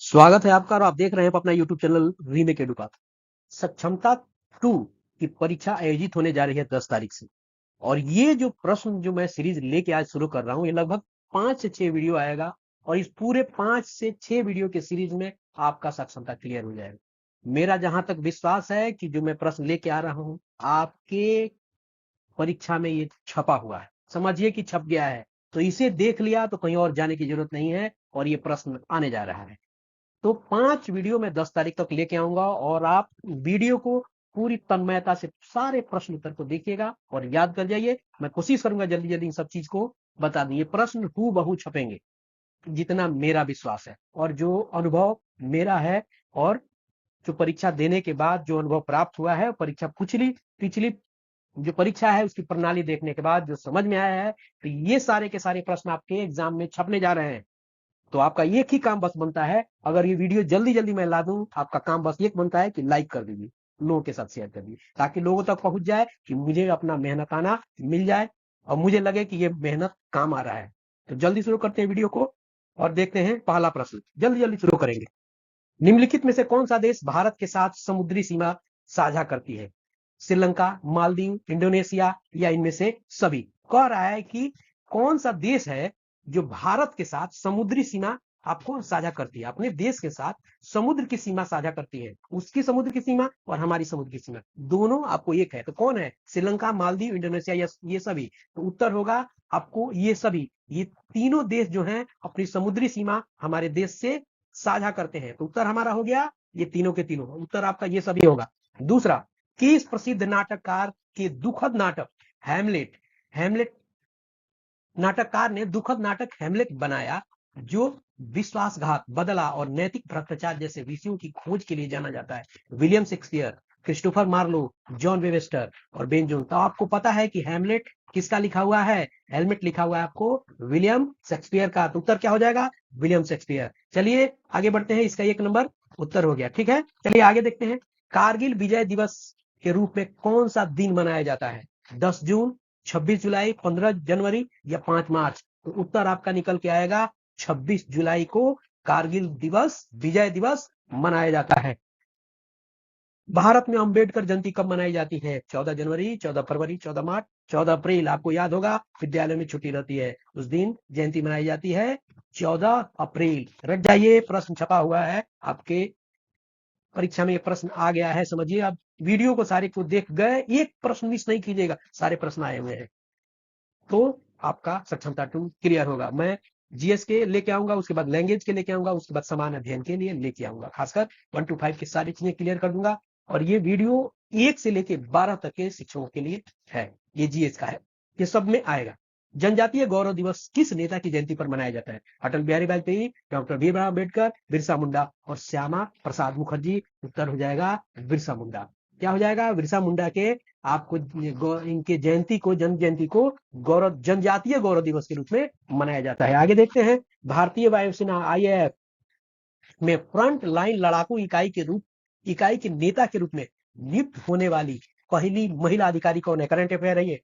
स्वागत है आपका और आप देख रहे हैं अपना यूट्यूब चैनल रीमेक एडुपाथ। सक्षमता 2 की परीक्षा आयोजित होने जा रही है 10 तारीख से। और ये जो प्रश्न जो मैं सीरीज लेके आज शुरू कर रहा हूँ, ये लगभग 5 से 6 वीडियो आएगा और इस पूरे 5 से 6 वीडियो के सीरीज में आपका सक्षमता क्लियर हो जाएगा। मेरा जहां तक विश्वास है कि जो मैं प्रश्न लेके आ रहा हूँ, आपके परीक्षा में ये छपा हुआ है, समझिए कि छप गया है। तो इसे देख लिया तो कहीं और जाने की जरूरत नहीं है और ये प्रश्न आने जा रहा है। तो 5 वीडियो मैं 10 तारीख तक लेके आऊंगा और आप वीडियो को पूरी तन्मयता से सारे प्रश्न उत्तर को देखिएगा और याद कर जाइए। मैं कोशिश करूंगा जल्दी जल्दी इन सब चीज को बता दूं। ये प्रश्न हूबहू छपेंगे, जितना मेरा विश्वास है और जो अनुभव मेरा है और जो परीक्षा देने के बाद जो अनुभव प्राप्त हुआ है, परीक्षा पिछली पिछली जो परीक्षा है उसकी प्रणाली देखने के बाद जो समझ में आया है, तो ये सारे के सारे प्रश्न आपके एग्जाम में छपने जा रहे हैं। तो आपका एक ही काम बस बनता है, अगर ये वीडियो जल्दी जल्दी मैं ला दूं, आपका काम बस एक बनता है कि लाइक कर दीजिए, लोगों के साथ शेयर कर दीजिए, ताकि लोगों तक पहुंच जाए कि मुझे अपना मेहनताना मिल जाए और मुझे लगे कि ये मेहनत काम आ रहा है। तो जल्दी शुरू करते हैं वीडियो को और देखते हैं पहला प्रश्न। जल्दी जल्दी शुरू करेंगे। निम्नलिखित में से कौन सा देश भारत के साथ समुद्री सीमा साझा करती है? श्रीलंका, मालदीव, इंडोनेशिया या इनमें से सभी। कह रहा है कि कौन सा देश है जो भारत के साथ समुद्री सीमा आपको साझा करती है, अपने देश के साथ समुद्र की सीमा साझा करती है। उसकी समुद्र की सीमा और हमारी समुद्र की सीमा दोनों आपको एक है, तो कौन है? श्रीलंका, मालदीव, इंडोनेशिया या ये सभी। तो उत्तर होगा आपको ये सभी। ये तीनों देश जो हैं अपनी समुद्री सीमा हमारे देश से साझा करते हैं। तो उत्तर हमारा हो गया ये तीनों के तीनों। उत्तर आपका ये सभी होगा। दूसरा, किस प्रसिद्ध नाटककार के दुखद नाटक हैमलेट हैमलेट नाटककार ने दुखद नाटक हैमलेट बनाया, जो विश्वासघात, बदला और नैतिक भ्रष्टाचार जैसे विषयों की खोज के लिए जाना जाता है? William Shakespeare, Christopher Marlowe, John Webster और बेन जोन्स। तो आपको पता है कि हैमलेट किसका लिखा हुआ है? हेलमेट लिखा हुआ है आपको विलियम शेक्सपियर का। तो उत्तर क्या हो जाएगा? William Shakespeare. चलिए आगे बढ़ते हैं, इसका 1 नंबर उत्तर हो गया। ठीक है, चलिए आगे देखते हैं। कारगिल विजय दिवस के रूप में कौन सा दिन मनाया जाता है? 10 जून, 26 जुलाई, 15 जनवरी या 5 मार्च। तो उत्तर आपका निकल के आएगा 26 जुलाई को कारगिल दिवस, विजय दिवस मनाया जाता है। भारत में अंबेडकर जयंती कब मनाई जाती है? 14 जनवरी, 14 फरवरी, 14 मार्च, 14 अप्रैल। आपको याद होगा विद्यालय में छुट्टी रहती है, उस दिन जयंती मनाई जाती है 14 अप्रैल। रट जाइए, प्रश्न छपा हुआ है आपके परीक्षा में, ये प्रश्न आ गया है, समझिए। अब वीडियो को सारे को देख गए, एक प्रश्न मिस नहीं कीजिएगा, सारे प्रश्न आए हुए हैं। तो आपका सक्षमता 2 क्लियर होगा। मैं जीएस के लेके आऊंगा, उसके बाद लैंग्वेज के लेके आऊंगा, उसके बाद समान अध्ययन के लिए लेके आऊंगा। खासकर 1 to 5 की सारी चीजें क्लियर कर दूंगा। और ये वीडियो 1 से लेके 12 तक के शिक्षकों के लिए है, ये जीएस का है, ये सब में आएगा। जनजातीय गौरव दिवस किस नेता की जयंती पर मनाया जाता है? अटल बिहारी वाजपेयी, डॉक्टर भीमराव अम्बेडकर, बिरसा मुंडा और श्यामा प्रसाद मुखर्जी। उत्तर हो जाएगा बिरसा मुंडा। क्या हो जाएगा? बिरसा मुंडा के आपको इनके जयंती को, जन्म जयंती को गौरव, जनजातीय गौरव दिवस के रूप में मनाया जाता है। आगे देखते हैं। भारतीय वायुसेना आईएएफ में फ्रंट लाइन लड़ाकू इकाई के नेता के रूप में नियुक्त होने वाली पहली महिला अधिकारी कौन है? करंट अफेयर है ये।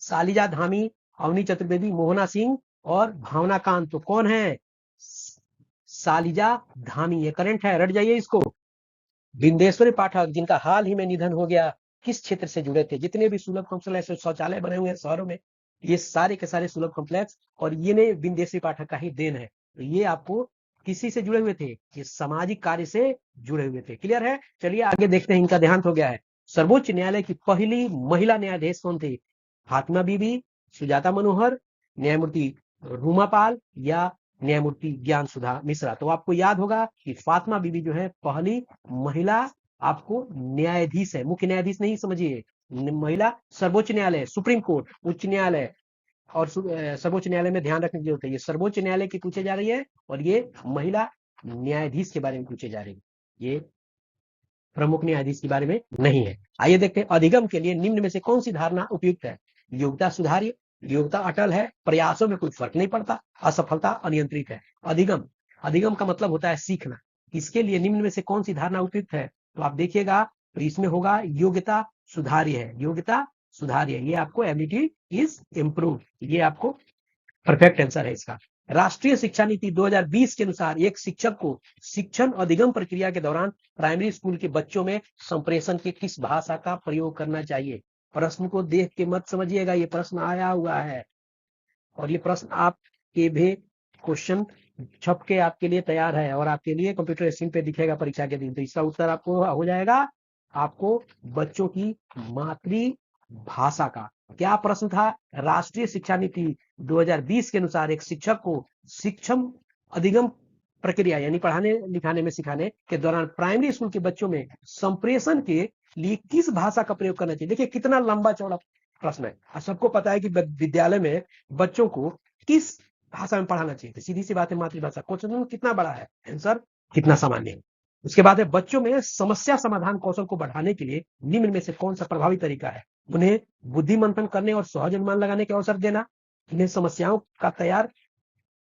शालिजा धामी, अवनी चतुर्वेदी, मोहना सिंह और भावना कांत। तो कौन है? शालिजा धामी, ये करंट है, रट जाइए इसको। बिंदेश्वरी पाठक, जिनका हाल ही में निधन हो गया, किस क्षेत्र से जुड़े थे? जितने भी सुलभ कॉम्प्लेक्स शौचालय बने हुए हैं शहरों में, ये सारे के सारे सुलभ कॉम्प्लेक्स और ये ने बिंदेश्वरी पाठक का ही देन है। तो ये आपको किसी से जुड़े हुए थे? ये सामाजिक कार्य से जुड़े हुए थे। क्लियर है? चलिए आगे देखते हैं, इनका देहांत हो गया है। सर्वोच्च न्यायालय की पहली महिला न्यायाधीश कौन थी? फातिमा बीबी, सुजाता मनोहर, न्यायमूर्ति रूमापाल या न्यायमूर्ति ज्ञान सुधा मिश्रा। तो आपको याद होगा कि फातिमा बीबी जो है पहली महिला आपको न्यायाधीश है, मुख्य न्यायाधीश नहीं समझिए, महिला। सर्वोच्च न्यायालय, सुप्रीम कोर्ट, उच्च न्यायालय और सर्वोच्च न्यायालय में ध्यान रखने की जरूरत है, ये सर्वोच्च न्यायालय की पूछे जा रही है और ये महिला न्यायाधीश के बारे में पूछे जा रही है, ये प्रमुख न्यायाधीश के बारे में नहीं है। आइए देखते हैं, अधिगम के लिए निम्न में से कौन सी धारणा उपयुक्त है? योग्यता सुधार्य, योग्यता अटल है, प्रयासों में कोई फर्क नहीं पड़ता, असफलता अनियंत्रित है। अधिगम, अधिगम का मतलब होता है सीखना। इसके लिए निम्न में से कौन सी धारणा उपयुक्त है? तो आप देखिएगा, तो इसमें होगा योग्यता सुधार्य है, योग्यता सुधार्य, ये आपको एबिलिटी इज इम्प्रूव, ये आपको परफेक्ट आंसर है इसका। राष्ट्रीय शिक्षा नीति 2020 के अनुसार एक शिक्षक को शिक्षण अधिगम प्रक्रिया के दौरान प्राइमरी स्कूल के बच्चों में संप्रेषण की किस भाषा का प्रयोग करना चाहिए। प्रश्न को देख के मत समझिएगा, ये प्रश्न आया हुआ है और ये प्रश्न आपके भी क्वेश्चन छप के आपके लिए तैयार है और आपके लिए कंप्यूटर स्क्रीन पे दिखेगा परीक्षा के दिन। तो इसका उत्तर आपको हो जाएगा आपको बच्चों की मातृभाषा का। क्या प्रश्न था? राष्ट्रीय शिक्षा नीति 2020 के अनुसार एक शिक्षक को शिक्षण अधिगम प्रक्रिया यानी पढ़ाने लिखाने में सिखाने के दौरान प्राइमरी स्कूल के बच्चों में संप्रेषण के लिए किस भाषा का प्रयोग करना चाहिए। देखिए कितना लंबा चौड़ा प्रश्न है और सबको पता है कि विद्यालय में बच्चों को किस भाषा में पढ़ाना चाहिए। सीधी सी बात है, मातृभाषा। क्वेश्चन कितना बड़ा है, आंसर कितना सामान्य है। उसके बाद है बच्चों में समस्या समाधान कौशल को बढ़ाने के लिए निम्न में से कौन सा प्रभावी तरीका है। उन्हें बुद्धि मंथन करने और सहज अनुमान लगाने के अवसर देना, उन्हें समस्याओं का तैयार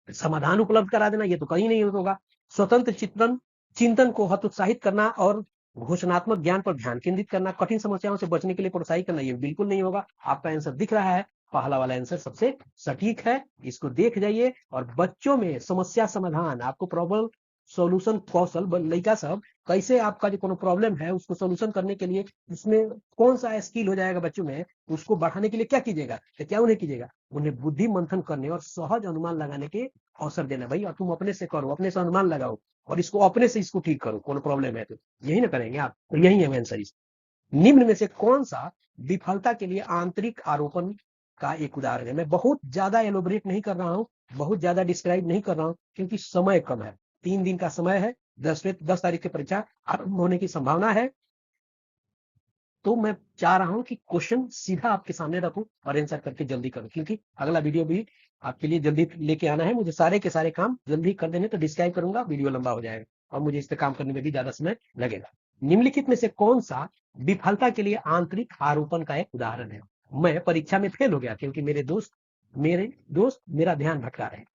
समाधान उपलब्ध करा देना, ये तो कहीं नहीं होगा। स्वतंत्र चिंतन को हतोत्साहित करना और घोषणात्मक ज्ञान पर ध्यान केंद्रित करना, कठिन समस्याओं से बचने के लिए प्रोत्साहित करना, ये बिल्कुल नहीं होगा। आपका आंसर दिख रहा है, पहला वाला आंसर सबसे सटीक है, इसको देख जाइए। और बच्चों में समस्या समाधान, आपको प्रॉब्लम सॉल्यूशन कौशल, लड़का सब कैसे आपका जो कोनो प्रॉब्लम है उसको सॉल्यूशन करने के लिए उसमें कौन सा स्किल हो जाएगा बच्चों में, उसको बढ़ाने के लिए क्या कीजिएगा, तो क्या उन्हें कीजिएगा, उन्हें बुद्धि मंथन करने और सहज अनुमान लगाने के अवसर देना। भाई और तुम अपने से करो, अपने से अनुमान लगाओ और इसको अपने से इसको ठीक करो, कोनो प्रॉब्लम है तो यही ना करेंगे आप। तो यही है आंसर। निम्न में से कौन सा विफलता के लिए आंतरिक आरोपण का एक उदाहरण है। मैं बहुत ज्यादा एलोबरेट नहीं कर रहा हूं, बहुत ज्यादा डिस्क्राइब नहीं कर रहा हूं क्योंकि समय कम है, 3 दिन का समय है, 10 तारीख की परीक्षा आरंभ होने की संभावना है। तो मैं चाह रहा हूं कि क्वेश्चन सीधा आपके सामने रखूं और आंसर करके जल्दी करूं, क्योंकि अगला वीडियो भी आपके लिए जल्दी लेके आना है। मुझे सारे के सारे काम जल्दी कर देने, तो डिस्क्राइब करूंगा, वीडियो लंबा हो जाएगा और मुझे इस पे काम करने में भी ज्यादा समय लगेगा। निम्नलिखित में से कौन सा विफलता के लिए आंतरिक आरोपण का एक उदाहरण है। मैं परीक्षा में फेल हो गया क्योंकि मेरे दोस्त मेरा ध्यान भटका रहे हैं।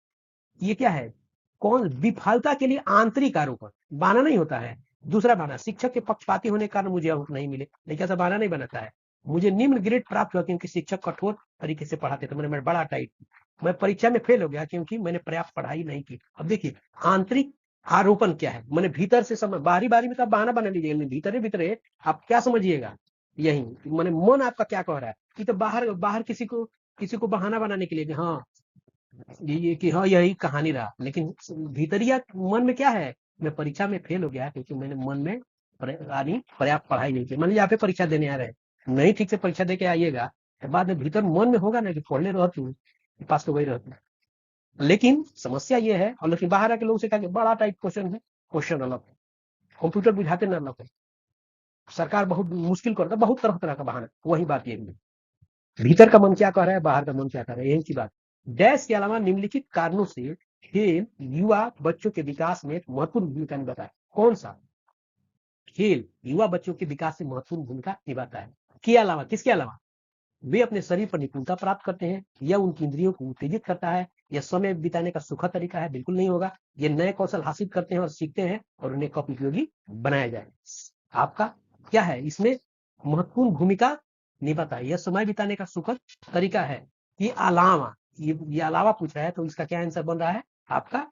ये क्या है? कौन विफलता के लिए आंतरिक आरोपण, बहाना नहीं होता है। दूसरा बहाना, शिक्षक के पक्षपाती होने के कारण मुझे अंक नहीं मिले, लेकिन ऐसा बहाना नहीं बनाता है। मुझे निम्न ग्रेड प्राप्त हुआ क्योंकि शिक्षक कठोर तरीके से पढ़ाते थे, मैंने बड़ा टाइट। मैं परीक्षा में फेल हो गया क्योंकि मैंने पर्याप्त पढ़ाई नहीं की। अब देखिए आंतरिक आरोपण क्या है, मैंने भीतर से समझ, बाहरी बारी में तो बहाना बना लीजिए, भीतरे भीतरे आप क्या समझिएगा, यही मैंने मन आपका क्या कह रहा है कि तो बाहर बाहर किसी को बहाना बनाने के लिए, हाँ ये कि हाँ यही कहानी रहा, लेकिन भीतरिया मन में क्या है, मैं परीक्षा में फेल हो गया क्योंकि मैंने मन में पर्याप्त पढ़ाई नहीं की। मान लीजिए आप परीक्षा देने आ रहे हैं, नहीं ठीक से परीक्षा दे के आइएगा, तो बाद में भीतर मन में होगा ना कि पढ़ले रहती पास तो वही रहती। लेकिन समस्या ये है, और लेकिन बाहर आके लोगों से कहा बड़ा टाइप क्वेश्चन है, क्वेश्चन अलग है, कंप्यूटर बुझाते ना अलग है, सरकार बहुत मुश्किल करता, बहुत तरह तरह का बहाना। वही बात ये है, भीतर का मन क्या कह रहा है, बाहर का मन क्या कर रहा है, यही सी बात। डैश के अलावा निम्नलिखित कारणों से खेल युवा बच्चों के विकास में एक महत्वपूर्ण भूमिका निभाता है। कौन सा खेल युवा बच्चों के विकास में महत्वपूर्ण भूमिका निभाता है? के अलावा, किसके अलावा? वे अपने शरीर पर निपुणता प्राप्त करते हैं, यह उनकी इंद्रियों को उत्तेजित करता है, यह समय बिताने का सुखद तरीका है, बिल्कुल नहीं होगा। ये नए कौशल हासिल करते हैं और सीखते हैं और उन्हें कब उपयोगी बनाया जाए। आपका क्या है इसमें महत्वपूर्ण भूमिका निभाता है, यह समय बिताने का सुखद तरीका है। ये अलावा, ये अलावा पूछ रहा है, तो इसका क्या आंसर बन रहा है आपका?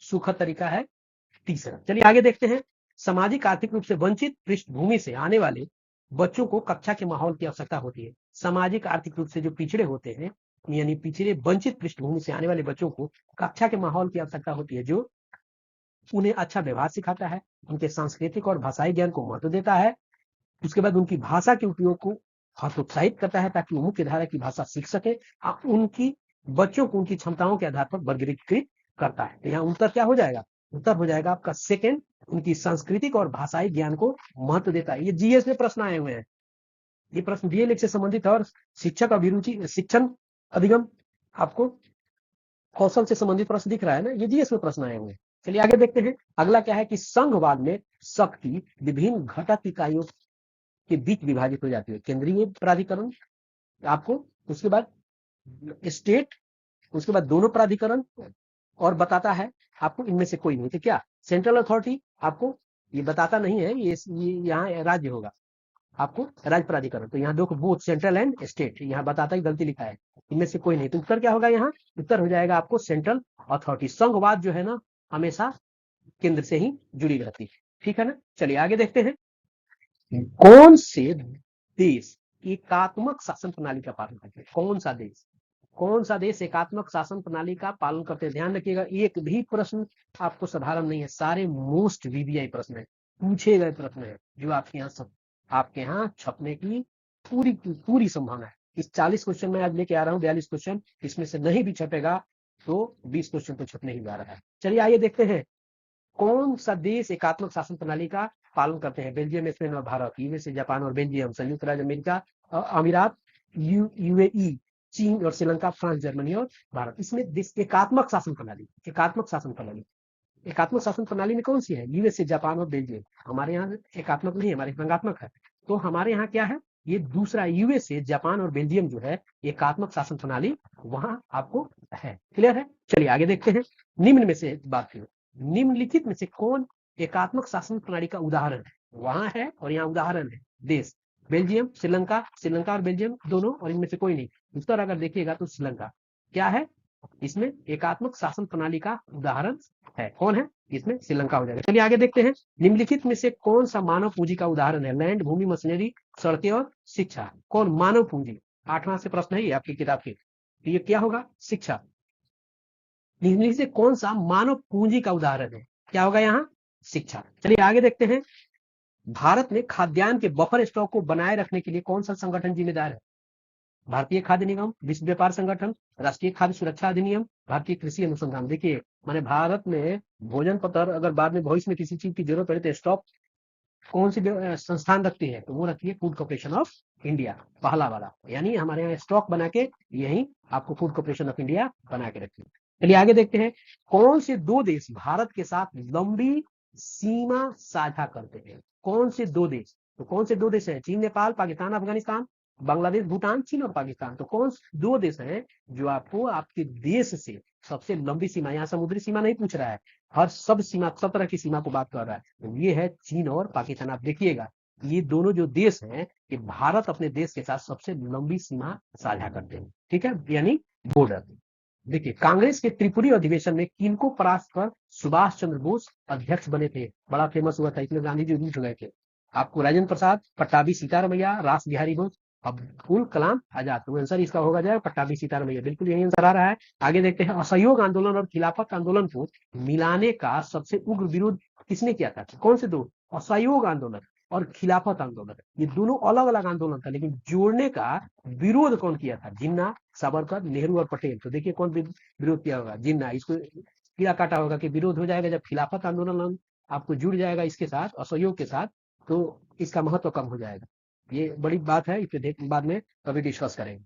सुखद तरीका है तीसरा। चलिए आगे देखते हैं। सामाजिक आर्थिक रूप से वंचित पृष्ठभूमि से आने वाले बच्चों को कक्षा के माहौल की आवश्यकता होती है। सामाजिक आर्थिक रूप से जो पिछड़े होते हैं, यानी पिछड़े वंचित पृष्ठभूमि से आने वाले बच्चों को कक्षा के माहौल की आवश्यकता होती है, जो उन्हें अच्छा व्यवहार सिखाता है, उनके सांस्कृतिक और भाषाई ज्ञान को महत्व देता है, उसके बाद उनकी भाषा के उपयोग को हतोत्साहित करता है ताकि वो मुख्य धारा की भाषा सीख सके, और उनकी बच्चों को उनकी क्षमताओं के आधार पर वर्गीकृत करता है। तो यहाँ उत्तर क्या हो जाएगा? उत्तर हो जाएगा आपका सेकंड, उनकी सांस्कृतिक और भाषाई ज्ञान को महत्व देता है। ये जीएस में प्रश्न आए हुए हैं, ये प्रश्न डीएलएड से संबंधित और शिक्षक अभिरुचि शिक्षण अधिगम आपको कौशल से संबंधित प्रश्न दिख रहा है ना, ये जीएस में प्रश्न आए हुए हैं। चलिए आगे देखते हैं। अगला क्या है कि संघवाद में शक्ति विभिन्न घटक इकाइयों के बीच विभाजित हो जाती है। केंद्रीय प्राधिकरण आपको, उसके बाद स्टेट, उसके बाद दोनों प्राधिकरण, और बताता है आपको इनमें से कोई नहीं। तो क्या सेंट्रल अथॉरिटी आपको ये बताता नहीं है, ये यहाँ राज्य होगा आपको राज्य प्राधिकरण। तो यहाँ देखो बोथ सेंट्रल एंड स्टेट, यहाँ बताता ही गलती लिखा है, इनमें से कोई नहीं। तो उत्तर क्या होगा यहाँ? उत्तर हो जाएगा आपको सेंट्रल अथॉरिटी। संघवाद जो है ना हमेशा केंद्र से ही जुड़ी रहती है, ठीक है ना। चलिए आगे देखते हैं, कौन से देश एकात्मक शासन प्रणाली का पालन करते हैं? कौन सा देश एकात्मक शासन प्रणाली का पालन करते हैं? ध्यान रखिएगा, एक भी प्रश्न आपको साधारण नहीं है, सारे मोस्ट वीवीआई प्रश्न है, पूछे गए प्रश्न है, जो आपके यहाँ छपने की पूरी संभावना है। इस 40 क्वेश्चन में आज लेके आ रहा हूँ 42 क्वेश्चन, इसमें से नहीं भी छपेगा तो 20 क्वेश्चन तो छपने ही जा रहा है। चलिए आइए देखते हैं, कौन सा देश एकात्मक शासन प्रणाली का पालन करते हैं? बेल्जियम, स्पेन और भारत, यूएसए, जापान और बेल्जियम, संयुक्त राज्य अमेरिका, अमीरात, यूएई, चीन और श्रीलंका, फ्रांस, जर्मनी और भारत। इसमें देश एकात्मक शासन प्रणाली, एकात्मक शासन प्रणाली में कौन सी है? यूएसए, जापान और बेल्जियम। हमारे यहाँ एकात्मक नहीं, हमारे संघात्मक है। तो हमारे यहाँ क्या है? ये दूसरा यूएसए, जापान और बेल्जियम जो है एकात्मक शासन प्रणाली वहां आपको है। क्लियर है? चलिए आगे देखते हैं, निम्न में से बात करें, निम्नलिखित में से कौन एकात्मक शासन प्रणाली का उदाहरण है? वहां है और यहाँ उदाहरण है देश, बेल्जियम, श्रीलंका और बेल्जियम दोनों, और इनमें से कोई नहीं। उत्तर अगर देखिएगा तो श्रीलंका क्या है, इसमें एकात्मक शासन प्रणाली का उदाहरण है। कौन है? इसमें श्रीलंका हो जाएगा। चलिए आगे देखते हैं, निम्नलिखित में से कौन सा मानव पूंजी का उदाहरण है? लैंड, भूमि, मशीनरी, सड़कें और शिक्षा। कौन? मानव पूंजी। 8वां से प्रश्न है ये आपकी किताब के, तो ये क्या होगा? शिक्षा। निम्नलिखित से कौन सा मानव पूंजी का उदाहरण है? क्या होगा यहाँ? शिक्षा। चलिए आगे देखते हैं, भारत में खाद्यान्न के बफर स्टॉक को बनाए रखने के लिए कौन सा संगठन जिम्मेदार है? भारतीय खाद्य निगम, विश्व व्यापार संगठन, राष्ट्रीय खाद्य सुरक्षा अधिनियम, भारतीय कृषि अनुसंधान। देखिए माने भारत में भोजन पत्र अगर बाद में भविष्य में किसी चीज की जरूरत पड़े तो स्टॉक कौन सी संस्थान रखती है? तो वो रखती है फूड कॉर्पोरेशन ऑफ इंडिया, पहला वाला। यानी हमारे यहाँ स्टॉक बना के यही आपको फूड कॉर्पोरेशन ऑफ इंडिया बना के रखती है। चलिए आगे देखते हैं, कौन से दो देश भारत के साथ लंबी सीमा साझा करते हैं? कौन से दो देश? तो कौन से दो देश हैं? चीन, नेपाल, पाकिस्तान, अफगानिस्तान, बांग्लादेश, भूटान, चीन और पाकिस्तान। तो कौन दो देश हैं जो आपको आपके देश से सबसे लंबी सीमा, यहाँ समुद्री सीमा नहीं पूछ रहा है, हर सब तरह की सीमा को बात कर रहा है, तो ये है चीन और पाकिस्तान। आप देखिएगा ये दोनों जो देश हैं कि भारत अपने देश के साथ सबसे लंबी सीमा साझा करते हैं, ठीक है, यानी बॉर्डर। देखिए कांग्रेस के त्रिपुरी अधिवेशन में किनको परास्त कर सुभाष चंद्र बोस अध्यक्ष बने थे? बड़ा फेमस हुआ था, इसमें गांधी जी रूठ गए थे। आपको राजेंद्र प्रसाद, पट्टाभी सीतारमैया, रास बिहारी बोस, अब्दुल कलाम आजाद। तो आंसर इसका होगा जाएगा पट्टाभी सीतारमैया, बिल्कुल यही आंसर आ रहा है। आगे देखते हैं, असहयोग आंदोलन और खिलाफत आंदोलन को मिलाने का सबसे उग्र विरोध किसने किया था? कौन से दो? असहयोग आंदोलन और खिलाफत आंदोलन, ये दोनों अलग अलग आंदोलन था, लेकिन जोड़ने का विरोध कौन किया था? जिन्ना, सावरकर, नेहरू और पटेल। तो देखिए कौन विरोध किया होगा? जिन्ना। इसको कीड़ा काटा होगा कि विरोध हो जाएगा जब खिलाफत आंदोलन आपको जुड़ जाएगा इसके साथ, असहयोग के साथ, तो इसका महत्व कम हो जाएगा। ये बड़ी बात है, इसे बाद में कभी डिस्कस करेंगे।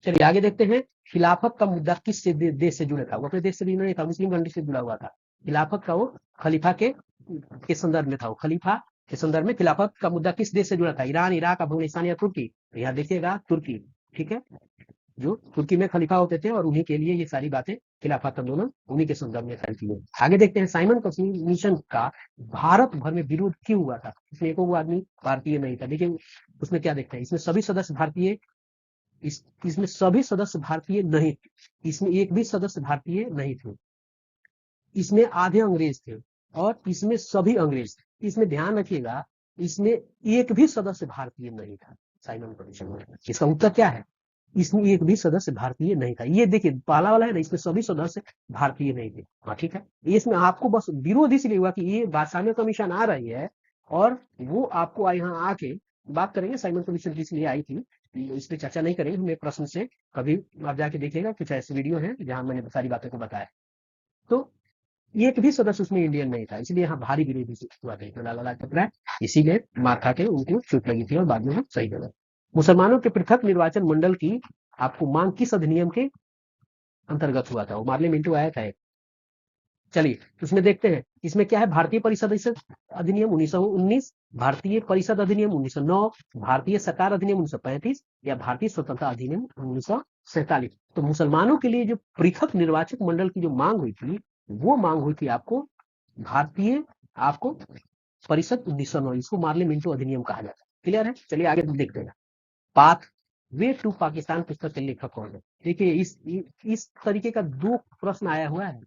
चलिए आगे देखते हैं, खिलाफत का मुद्दा किस देश से जुड़ा था? वो अपने देश से भी नहीं था, मुस्लिम कंट्री से जुड़ा हुआ था। खिलाफत का वो खलीफा के संदर्भ में था, वो खलीफा के संदर्भ में खिलाफत का मुद्दा किस देश से जुड़ा था? ईरान, इराक, अफगानिस्तान या तुर्की? तो यहाँ देखिएगा तुर्की, ठीक है, जो तुर्की में खलीफा होते थे और उन्हीं के लिए ये सारी बातें, खिलाफत आंदोलन उन्हीं के संदर्भ में फैलती है। आगे देखते हैं, साइमन कमीशन का भारत भर में विरोध क्यों हुआ था? इसमें एक आदमी भारतीय नहीं था। देखिए उसमें क्या देखते हैं, इसमें सभी सदस्य भारतीय, इसमें सभी सदस्य भारतीय नहीं थे, इसमें एक भी सदस्य भारतीय नहीं थे, इसमें आधे अंग्रेज थे और इसमें सभी अंग्रेज थे। इसमें ध्यान रखिएगा, इसमें एक भी सदस्य भारतीय नहीं था साइमन कमीशन में। इसका उत्तर क्या है? इसमें एक भी सदस्य भारतीय नहीं था। ये देखिए पहला वाला है ना, इसमें सभी सदस्य भारतीय नहीं थे। हाँ ठीक है, इसमें आपको बस विरोध इसलिए हुआ कि ये साइमन कमीशन आ रही है और वो आपको यहाँ आके बात करेंगे साइमन कमीशन किस लिए आई थी, इस पर चर्चा नहीं करेंगे हम एक प्रश्न से। कभी आप जाके देखिएगा, कुछ ऐसे वीडियो है जहां मैंने सारी बातों को बताया। तो एक भी सदस्य उसमें इंडियन नहीं था, इसलिए यहाँ भारी विरोध हुआ था लाला लाजपत राय, इसीलिए मार खा के उनको चोट लगी थी और बाद में सही जगह। मुसलमानों के पृथक निर्वाचन मंडल की आपको मांग किस अधिनियम के अंतर्गत हुआ था? वो पार्लियामेंट आया था। चलिए उसमें देखते हैं, इसमें क्या है? भारतीय परिषद अधिनियम 1919, भारतीय परिषद अधिनियम 1909, भारतीय सरकार अधिनियम 1935 या भारतीय स्वतंत्रता अधिनियम 1947। तो मुसलमानों के लिए जो पृथक निर्वाचक मंडल की जो मांग हुई थी, वो मांग हुई थी आपको भारतीय आपको परिषद 1909, इसको पार्लियामेंट अधिनियम कहा जाता है। क्लियर है? चलिए आगे देखते हैं, पाथ वे टू पाकिस्तान पुस्तक के लेखक कौन है? देखिए इस तरीके का 2 प्रश्न आया हुआ है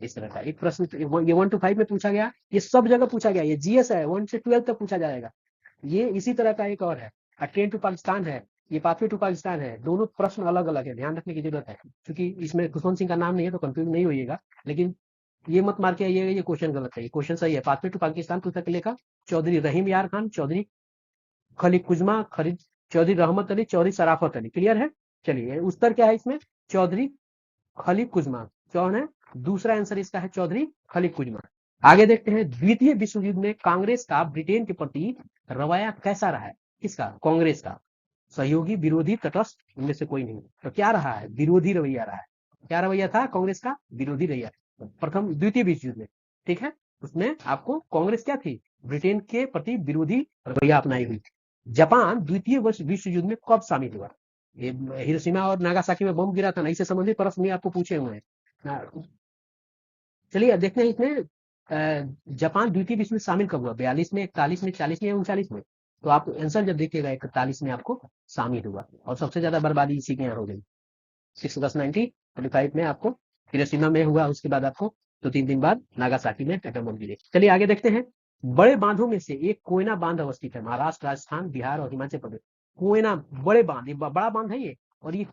इस तरह का। एक प्रश्न ये 1 to 5 में पूछा गया, ये सब जगह पूछा गया, ये जीएस है, 1 से 12 तक पूछा जाएगा। ये इसी तरह का एक और है, ट्रेन टू पाकिस्तान है, ये पाथवे टू पाकिस्तान है, दोनों प्रश्न अलग अलग है, ध्यान रखने की जरूरत है, क्योंकि इसमें खुशवंत सिंह का नाम नहीं है तो कंफ्यूज नहीं होइएगा। लेकिन ये मत मार के आइएगा ये क्वेश्चन गलत है, ये क्वेश्चन सही है। पाथवे टू पाकिस्तान पुस्तक के लेखक चौधरी रहीम यार खान, चौधरी खलीक कुजमा, खरीद चौधरी रहमत अली, चौधरी शराफत अली। क्लियर है? चलिए उत्तर क्या है इसमें? चौधरी खलीक कुजमा। कौन है? दूसरा आंसर इसका है चौधरी खलीक कुजमा। आगे देखते हैं, द्वितीय विश्व युद्ध में कांग्रेस का ब्रिटेन के प्रति रवैया कैसा रहा है? किसका? कांग्रेस का। सहयोगी, विरोधी, तटस्थ, इनमें से कोई नहीं। तो क्या रहा है? विरोधी रवैया रहा है। क्या रवैया था कांग्रेस का? विरोधी रवैया। प्रथम द्वितीय विश्व युद्ध में, ठीक है, उसमें आपको कांग्रेस क्या थी? ब्रिटेन के प्रति विरोधी रवैया अपनाई हुई थी। जापान द्वितीय विश्व युद्ध में कब शामिल हुआ? ये हिरोशिमा और नागासाकी में बम गिरा था ना, इससे संबंधित प्रश्न भी आपको पूछे हुए हैं। चलिए देखते हैं इसमें जापान द्वितीय विश्व में शामिल कब हुआ? 42 में, 41 में, 40 में या 39 में? तो आप आंसर जब देखिएगा 41 में आपको शामिल हुआ, और सबसे ज्यादा बर्बादी इसी के यहाँ हो गई। 6 अगस्त 1945 में आपको हिरोशिमा में हुआ, उसके बाद आपको 2-3 दिन बाद नागासाकी में एटम बम गिरे। चलिए आगे देखते हैं, बड़े बांधों में से एक कोयना बांध अवस्थित है महाराष्ट्र, राजस्थान, बिहार और हिमाचल प्रदेश। कोयना बड़े बांध, ये बड़ा बांध है ये, और ये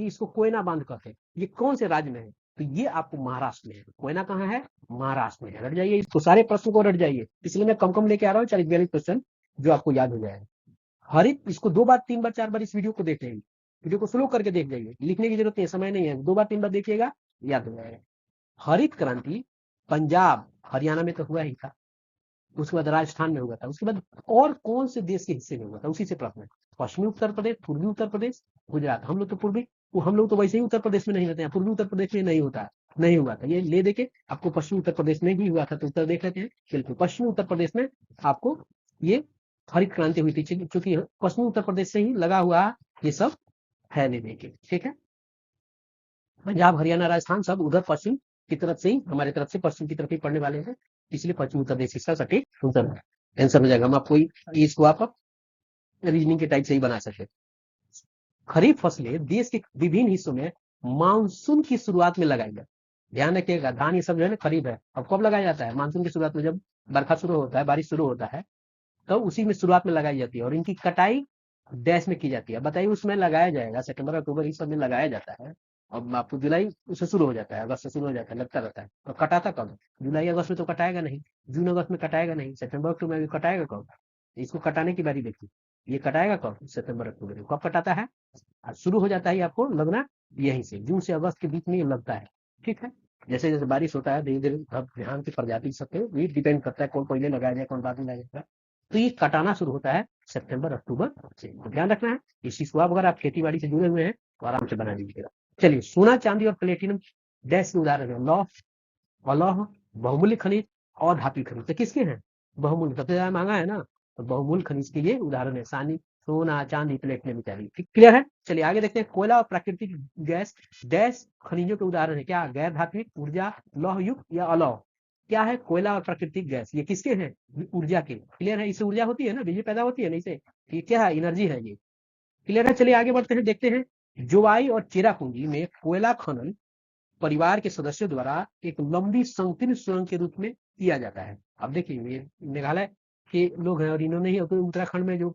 इसको कोयना बांध कहते हैं। ये कौन से राज्य में है? तो ये आपको महाराष्ट्र में है। कोयना कहाँ है? महाराष्ट्र में है। रट जाइए, इसको सारे प्रश्न को रट जाइए, इसलिए मैं कम कम लेके आ रहा हूँ 40-42 क्वेश्चन जो आपको याद हो जाएगा। हरित, इसको 2 बार 3 बार 4 बार इस वीडियो को देख लेंगे, वीडियो को स्लो करके देख जाइए, लिखने की जरूरत नहीं है, समय नहीं है, 2 बार 3 बार देखिएगा, याद हो जाएगा। हरित क्रांति पंजाब हरियाणा में तो हुआ ही था, उसके बाद राजस्थान में हुआ था, उसके बाद और कौन से देश के हिस्से में हुआ था? उसी से प्रश्न है। पश्चिमी उत्तर प्रदेश, पूर्वी उत्तर प्रदेश, गुजरात। हम लोग तो पूर्वी, हम लोग तो वैसे ही उत्तर प्रदेश में नहीं रहते हैं, पूर्वी उत्तर प्रदेश में नहीं होता, नहीं हुआ था। ये ले देके आपको पश्चिमी उत्तर प्रदेश में भी हुआ था, तो उत्तर देख लेते हैं। बिल्कुल पश्चिमी उत्तर प्रदेश में आपको ये हरित क्रांति हुई थी, क्योंकि पश्चिमी उत्तर प्रदेश से ही लगा हुआ ये सब है लेने के, ठीक है। पंजाब, हरियाणा, राजस्थान सब उधर पश्चिम की तरफ से ही, हमारी तरफ से पश्चिम की तरफ ही पड़ने वाले हैं, इसलिए पश्चिम उत्तर प्रदेश इसका सटीक आंसर हो जाएगा। हम आपको इसको आप रीजनिंग के टाइप से ही बना सकते। खरीफ फसलें देश के विभिन्न हिस्सों में मानसून की शुरुआत में लगाई जाती है। ध्यान रखिएगा, धान ये सब जो है ना खरीफ है। अब कब लगाया जाता है? मानसून की शुरुआत में, जब बरखा शुरू होता है, बारिश शुरू होता है, तो उसी में शुरुआत में लगाई जाती है, और इनकी कटाई डैश में की जाती है। बताइए, उसमें लगाया जाएगा सितंबर अक्टूबर इस सब में लगाया जाता है, और आपको जुलाई उससे शुरू हो जाता है, अगस्त से शुरू हो जाता है, लगता रहता है। तो कटाता कब? जुलाई अगस्त में तो कटाएगा नहीं, जून अगस्त में कटाएगा नहीं, सितंबर अक्टूबर में कटाएगा कब? इसको कटाने की बारी देखिए, ये कटाएगा कब? सितंबर अक्टूबर में। कब कटाता है? शुरू हो जाता है आपको लगना यहीं से, जून से अगस्त के बीच में ये लगता है, ठीक है। जैसे जैसे बारिश होता है धीरे धीरे धान की प्रजाति सबके ये डिपेंड करता है, कौन पहले लगाया जाए, कौन बाद में लगाएगा। तो ये कटाना शुरू होता है सितंबर अक्टूबर से। तो ध्यान रखना है, इस चीज को आप अगर आप खेती बाड़ी से जुड़े हुए हैं तो आराम से बना लीजिएगा। चलिए, सोना, चांदी और प्लेटिनम डैश के उदाहरण है। लौह, अलौह, बहुमूल्य खनिज और धातु खनिज। तो किसके हैं? बहुमूल्य, सबसे ज्यादा महंगा है ना, तो बहुमूल्य खनिज के ये उदाहरण है। सानी, सोना, चांदी, प्लेटिनम इत्यादि। ठीक, क्लियर है? चलिए आगे देखते हैं, कोयला और प्राकृतिक गैस डैश खनिजों के उदाहरण है। क्या? गैर धात्विक, ऊर्जा, लौह युक्त या अलौह। क्या है? कोयला और प्राकृतिक गैस, ये किसके हैं? ऊर्जा के। क्लियर है? इससे ऊर्जा होती है ना, बिजली पैदा होती है ना इससे, ये क्या है? एनर्जी है ये। क्लियर है? चलिए आगे बढ़ते हैं, देखते हैं, जोवाई और चेरापूंजी में कोयला खनन परिवार के सदस्यों द्वारा एक लंबी संकीर्ण सुरंग के रूप में किया जाता है। अब देखिए, ये मेघालय के लोग हैं, और इन्होंने ही उत्तराखंड में जो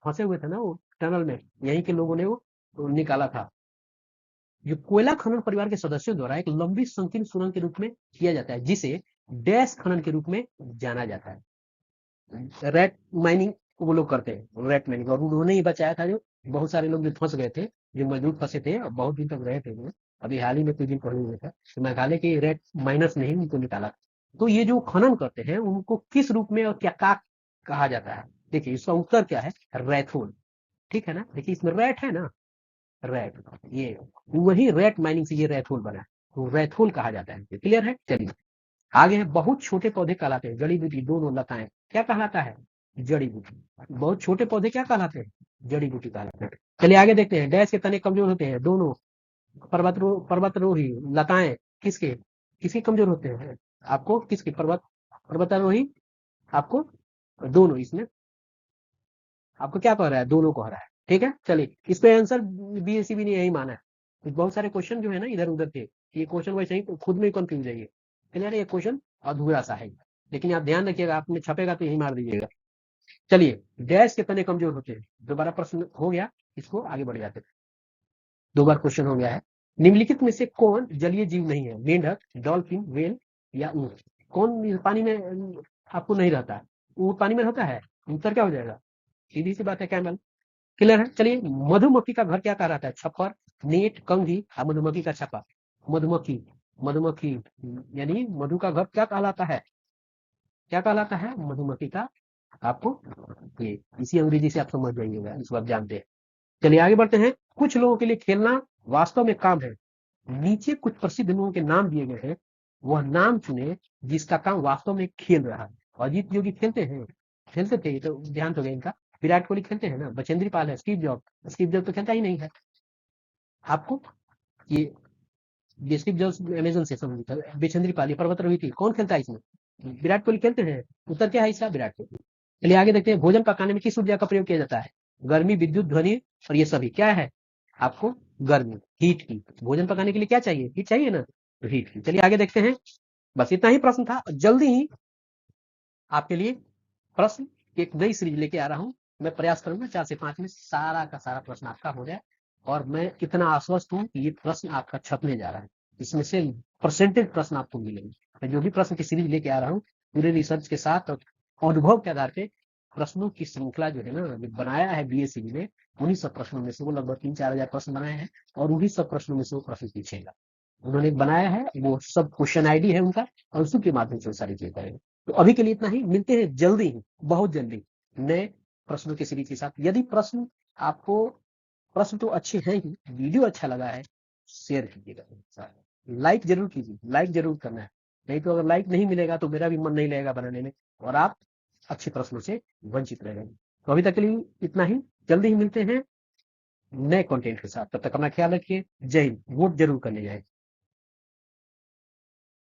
फंसे हुए थे ना वो टनल में, यहीं के लोगों ने वो निकाला था। जो कोयला खनन परिवार के सदस्यों द्वारा एक लंबी संकीर्ण सुरंग के रूप में किया जाता है, जिसे डैश खनन के रूप में जाना जाता है। रेट माइनिंग वो लोग करते हैं, रेट माइनिंग, और उन्होंने ही बचाया था जो बहुत सारे लोग जो फंस गए थे, जो मजदूर फंसे थे और बहुत दिन तक रहे थे वो। अभी हाल ही में कुछ दिन पहले हुआ था, तो मेघालय के रेट माइनस ने ही उनको निकाला। तो ये जो खनन करते हैं उनको किस रूप में और क्या का कहा जाता है? देखिए इसका उत्तर क्या है? रैथोल। ठीक है ना? देखिए इसमें रेट है ना, रेट, ये वही रेट माइनिंग से ये रैथोल बना है, तो रैथोल कहा जाता है। क्लियर है? चलिए आगे है, बहुत छोटे पौधे कहलाते हैं जड़ी बूटी, दोनों लताएं, क्या कहलाता है? जड़ी बूटी। बहुत छोटे पौधे क्या कहलाते हैं? जड़ी बूटी कहलाते हैं। चलिए आगे देखते हैं, डैश के तने कमजोर होते हैं, दोनों पर्वतरोही लताएं किसके किसके कमजोर होते हैं? आपको किसके? पर्वतारोही, आपको दोनों, इसमें आपको क्या कह रहा है? दोनों कह रहा है। ठीक है, चलिए इस पे आंसर बीएससी भी ने यही माना है, कुछ बहुत सारे क्वेश्चन जो है ना इधर उधर थे, ये क्वेश्चन वैसे ही खुद में ही कंफ्यूज है ये, क्लियर है, ये क्वेश्चन अधूरा सा है। लेकिन आप ध्यान रखिएगा, आपने छपेगा तो यही मार दीजिएगा। चलिए, डैश के तने कमजोर होते हैं, दोबारा प्रश्न हो गया, इसको आगे बढ़ जाते हैं। दो बार क्वेश्चन हो गया है। निम्नलिखित में से कौन जलीय जीव नहीं है? मेंढक, डॉल्फिन, व्हेल या ऊंट? कौन पानी में आपको नहीं रहता है? ऊंट पानी में रहता है? उत्तर क्या हो जाएगा? सीधी सी बात है, कैमल। क्लियर है। चलिए, मधुमक्खी का घर क्या कहलाता है? छप्पर, नेट, कंघी या मधुमक्खी का छप्पा? मधुमक्खी, मधुमक्खी यानी मधु का घर क्या कहलाता है? क्या कहलाता है मधुमक्खी का? आपको ये इसी अंग्रेजी से आप समझ जाइएगा, इसको आप जानते हैं। चलिए आगे बढ़ते हैं। कुछ लोगों के लिए खेलना वास्तव में काम है। नीचे कुछ प्रसिद्ध लोगों के नाम दिए गए हैं, वह नाम चुने जिसका काम वास्तव में खेल रहा है। अजीत जोगी खेलते हैं, खेलते थे, तो ध्यान हो गया इनका। विराट कोहली खेलते हैं ना, बचेंद्री पाल है, स्टीव जॉब तो खेलता ही नहीं है। आपको ये स्टीव जॉब्स अमेजन से संबंधित है, बचेंद्री पाल, ये पर्वतारोही थी, कौन खेलता है इसमें? विराट कोहली खेलते हैं। उत्तर क्या है इसका? विराट कोहली। चलिए आगे देखते हैं। भोजन पकाने में किस ऊर्जा का प्रयोग किया जाता है? गर्मी, विद्युत, ध्वनि और ये सभी क्या है? आपको गर्मी, हीट की। भोजन पकाने के लिए क्या चाहिए? हीट चाहिए ना, तो हीट की। चलिए आगे देखते हैं। बस इतना ही प्रश्न था। जल्दी ही आपके लिए प्रश्न एक नई सीरीज लेके आ रहा हूं। मैं प्रयास करूंगा 4 से 5 में सारा का सारा प्रश्न आपका हो जाए, और मैं इतना आश्वस्त हूं कि ये प्रश्न आपका छपने जा रहा है। इसमें से परसेंटेज प्रश्न आपको मिलेंगे। मैं जो भी प्रश्न की सीरीज लेके आ रहा हूँ, पूरे रिसर्च के साथ और अनुभव के आधार पे प्रश्नों की श्रृंखला जो है ना, जो बनाया है बीएससी ने, उन्हीं सब प्रश्नों में से वो लगभग 3-4 हजार प्रश्न बनाए हैं, और उन्हीं सब प्रश्नों में से वो प्रश्न पूछेगा। उन्होंने बनाया है, वो सब क्वेश्चन आईडी है उनका, और उसी के माध्यम से वो सारी चीजें करेंगे। तो अभी के लिए इतना ही, मिलते हैं जल्दी ही, बहुत जल्दी, नए प्रश्नों की सीरीज के साथ। यदि प्रश्न तो अच्छे हैं ही, वीडियो अच्छा लगा है, शेयर कीजिएगा, लाइक जरूर कीजिए, लाइक जरूर करना है। नहीं तो अगर लाइक नहीं मिलेगा तो मेरा भी मन नहीं लगेगा बनाने में, और आप अच्छे प्रश्नों से वंचित रह जाएंगे। तो अभी तक के लिए इतना ही, जल्दी ही मिलते हैं नए कंटेंट के साथ। तब तक अपना ख्याल रखिए। जय हिंद। वोट जरूर करने जाए।